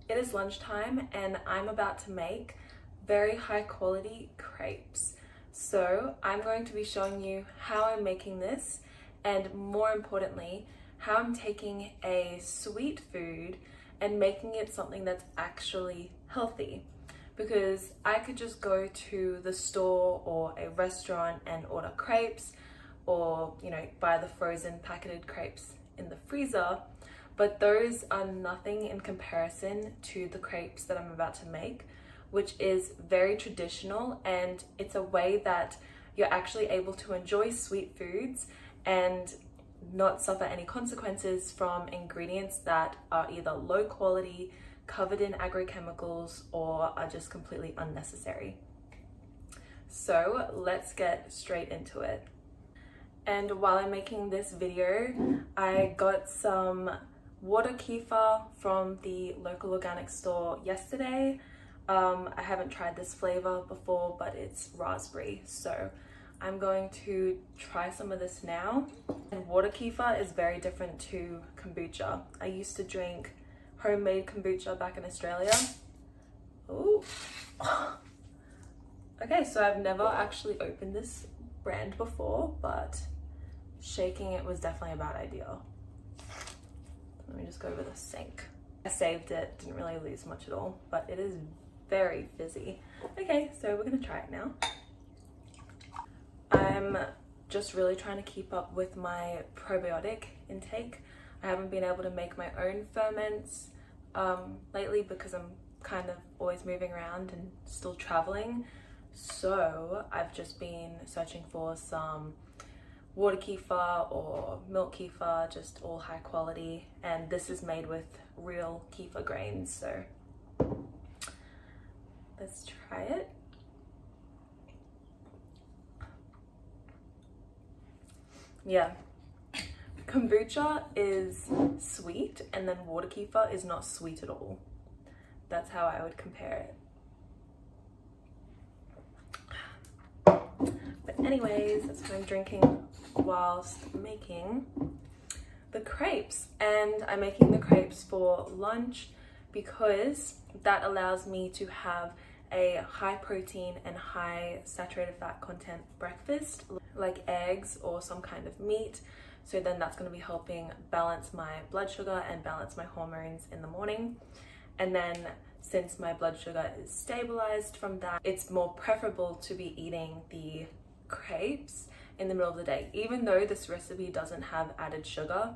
It is lunchtime and I'm about to make very high quality crepes. So I'm going to be showing you how I'm making this, and more importantly, how I'm taking a sweet food and making it something that's actually healthy. Because I could just go to the store or a restaurant and order crepes, or buy the frozen packeted crepes in the freezer, but those are nothing in comparison to the crepes that I'm about to make, which is very traditional, and it's a way that you're actually able to enjoy sweet foods and not suffer any consequences from ingredients that are either low quality, covered in agrochemicals, or are just completely unnecessary. So let's get straight into it. And while I'm making this video, I got some water kefir from the local organic store yesterday. I haven't tried this flavor before, but it's raspberry, so I'm going to try some of this now. And water kefir is very different to kombucha. I used to drink homemade kombucha back in Australia. Ooh. Okay, so I've never actually opened this brand before, but shaking it was definitely a bad idea. Let me just go over the sink. I saved it, didn't really lose much at all, but it is very fizzy. Okay, so we're gonna try it now. I'm just really trying to keep up with my probiotic intake. I haven't been able to make my own ferments lately because I'm kind of always moving around and still traveling. So I've just been searching for some water kefir or milk kefir, just all high quality, and this is made with real kefir grains, so let's try it. Yeah, kombucha is sweet and then water kefir is not sweet at all. That's how I would compare it. But anyways, that's what I'm drinking whilst making the crepes. And I'm making the crepes for lunch because that allows me to have a high protein and high saturated fat content breakfast, like eggs or some kind of meat. So then that's going to be helping balance my blood sugar and balance my hormones in the morning. And then since my blood sugar is stabilized from that, it's more preferable to be eating the crepes in the middle of the day. Even though this recipe doesn't have added sugar,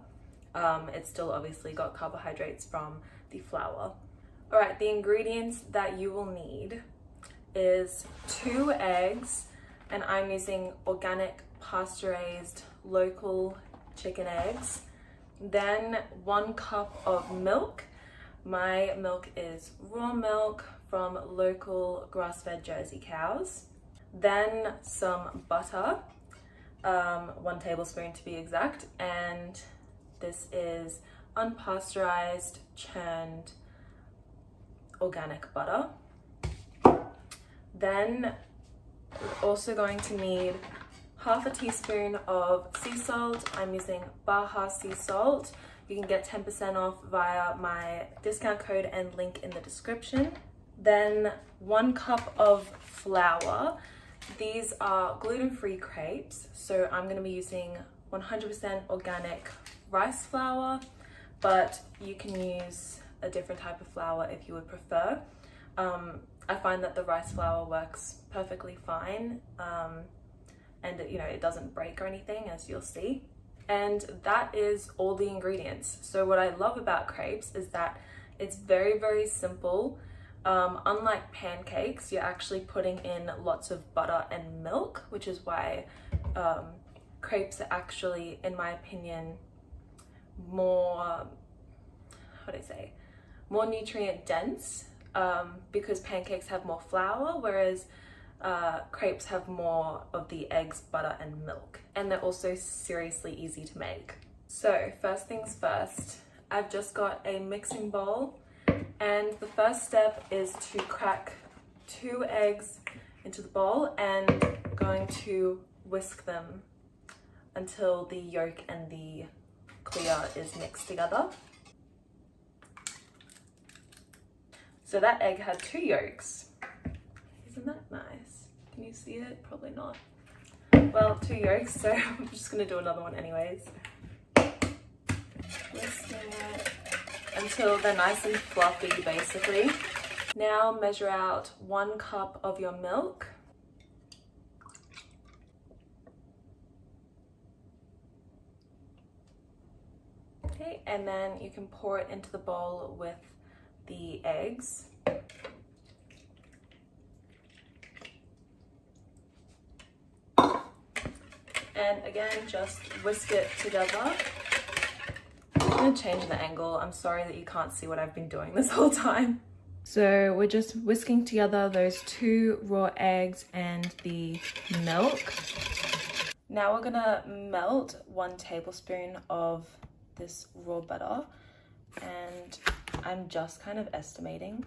it's still obviously got carbohydrates from the flour. All right, the ingredients that you will need is 2 eggs, and I'm using organic pasture-raised local chicken eggs. Then 1 cup of milk. My milk is raw milk from local grass-fed Jersey cows. Then some butter, 1 tablespoon to be exact, and this is unpasteurized, churned organic butter. Then we're also going to need 1/2 teaspoon of sea salt. I'm using Baja Sea Salt. You can get 10% off via my discount code and link in the description. Then 1 cup of flour. These are gluten-free crepes, so I'm going to be using 100% organic rice flour, but you can use a different type of flour if you would prefer. I find that the rice flour works perfectly fine, and it doesn't break or anything, as you'll see. And that is all the ingredients. So what I love about crepes is that it's very, very simple. Unlike pancakes, you're actually putting in lots of butter and milk, which is why crepes are actually, in my opinion, more, more nutrient dense, because pancakes have more flour, whereas crepes have more of the eggs, butter, and milk. And they're also seriously easy to make. So first things first, I've just got a mixing bowl, and the first step is to crack 2 eggs into the bowl and going to whisk them until the yolk and the clear is mixed together. So that egg had 2 yolks. Isn't that nice? Can you see it? Probably not. Well, 2 yolks, so I'm just gonna do another one anyways. Whisk it until they're nice and fluffy, basically. Now measure out 1 cup of your milk. Okay, and then you can pour it into the bowl with the eggs. And again, just whisk it together. I'm gonna change the angle. I'm sorry that you can't see what I've been doing this whole time. So we're just whisking together those 2 raw eggs and the milk. Now we're gonna melt 1 tablespoon of this raw butter, and I'm just kind of estimating.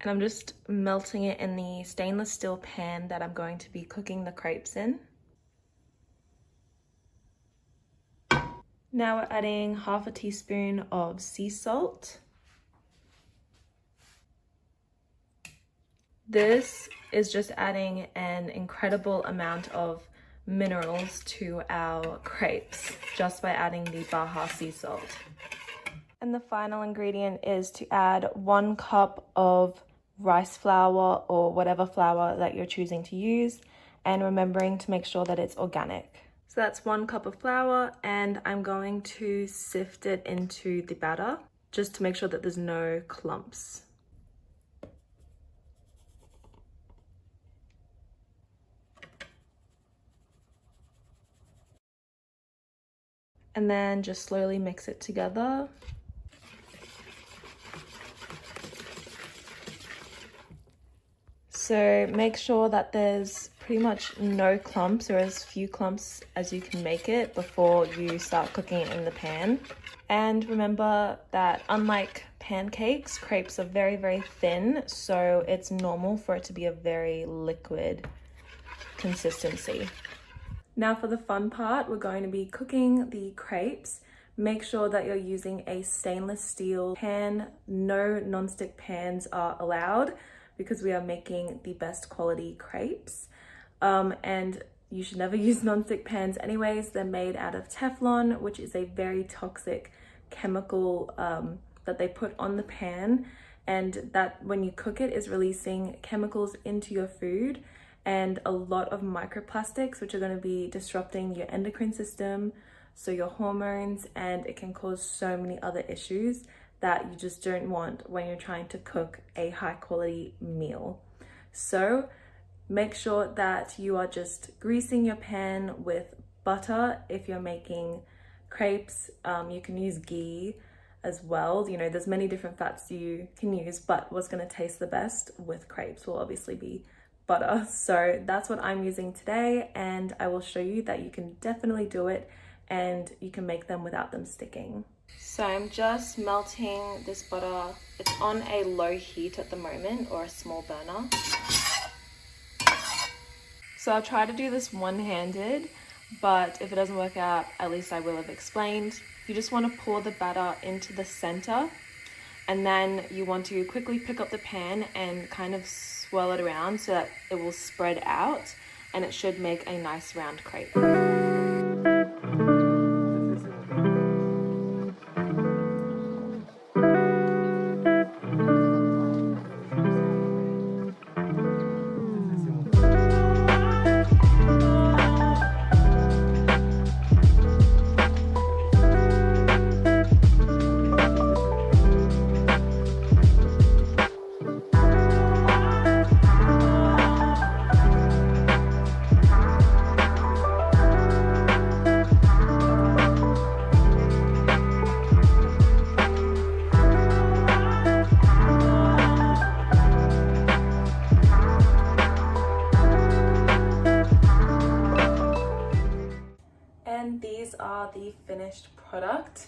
And I'm just melting it in the stainless steel pan that I'm going to be cooking the crepes in. Now we're adding half a teaspoon of sea salt. This is just adding an incredible amount of minerals to our crepes just by adding the Baja sea salt. And the final ingredient is to add 1 cup of rice flour or whatever flour that you're choosing to use, and remembering to make sure that it's organic. So that's 1 cup of flour, and I'm going to sift it into the batter just to make sure that there's no clumps. And then just slowly mix it together. So make sure that there's pretty much no clumps, or as few clumps as you can make it before you start cooking it in the pan. And remember that unlike pancakes, crepes are very, very thin, so it's normal for it to be a very liquid consistency. Now for the fun part, we're going to be cooking the crepes. Make sure that you're using a stainless steel pan. No non-stick pans are allowed because we are making the best quality crepes. And you should never use non-stick pans anyways. They're made out of Teflon, which is a very toxic chemical that they put on the pan, and that when you cook it is releasing chemicals into your food and a lot of microplastics, which are going to be disrupting your endocrine system, so your hormones, and it can cause so many other issues that you just don't want when you're trying to cook a high quality meal. So make sure that you are just greasing your pan with butter. If you're making crepes, you can use ghee as well. You know, there's many different fats you can use, but what's going to taste the best with crepes will obviously be butter. So that's what I'm using today, and I will show you that you can definitely do it and you can make them without them sticking. So I'm just melting this butter. It's on a low heat at the moment, or a small burner. So I'll try to do this one-handed, but if it doesn't work out, at least I will have explained. You just want to pour the batter into the center, and then you want to quickly pick up the pan and kind of swirl it around so that it will spread out, and it should make a nice round crepe. These are the finished product.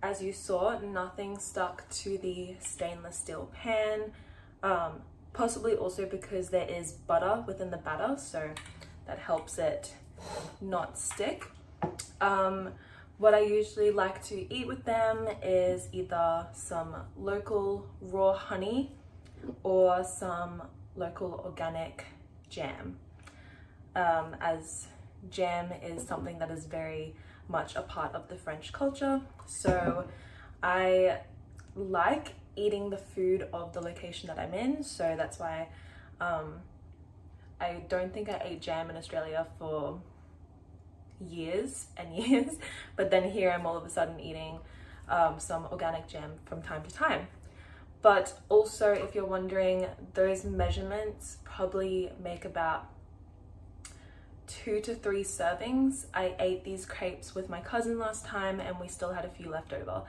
As you saw, nothing stuck to the stainless steel pan, possibly also because there is butter within the batter, so that helps it not stick. What I usually like to eat with them is either some local raw honey or some local organic jam, as jam is something that is very much a part of the French culture. So I like eating the food of the location that I'm in, so that's why I don't think I ate jam in Australia for years and years, but then here I'm all of a sudden eating some organic jam from time to time. But also, if you're wondering, those measurements probably make about 2 to 3 servings. I ate these crepes with my cousin last time and we still had a few left over.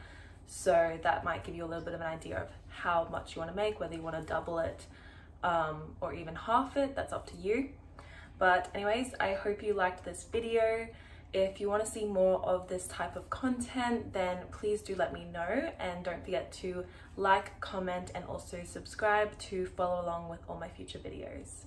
So that might give you a little bit of an idea of how much you want to make, whether you want to double it or even half it, that's up to you. But anyways, I hope you liked this video. If you want to see more of this type of content, then please do let me know, and don't forget to like, comment, and also subscribe to follow along with all my future videos.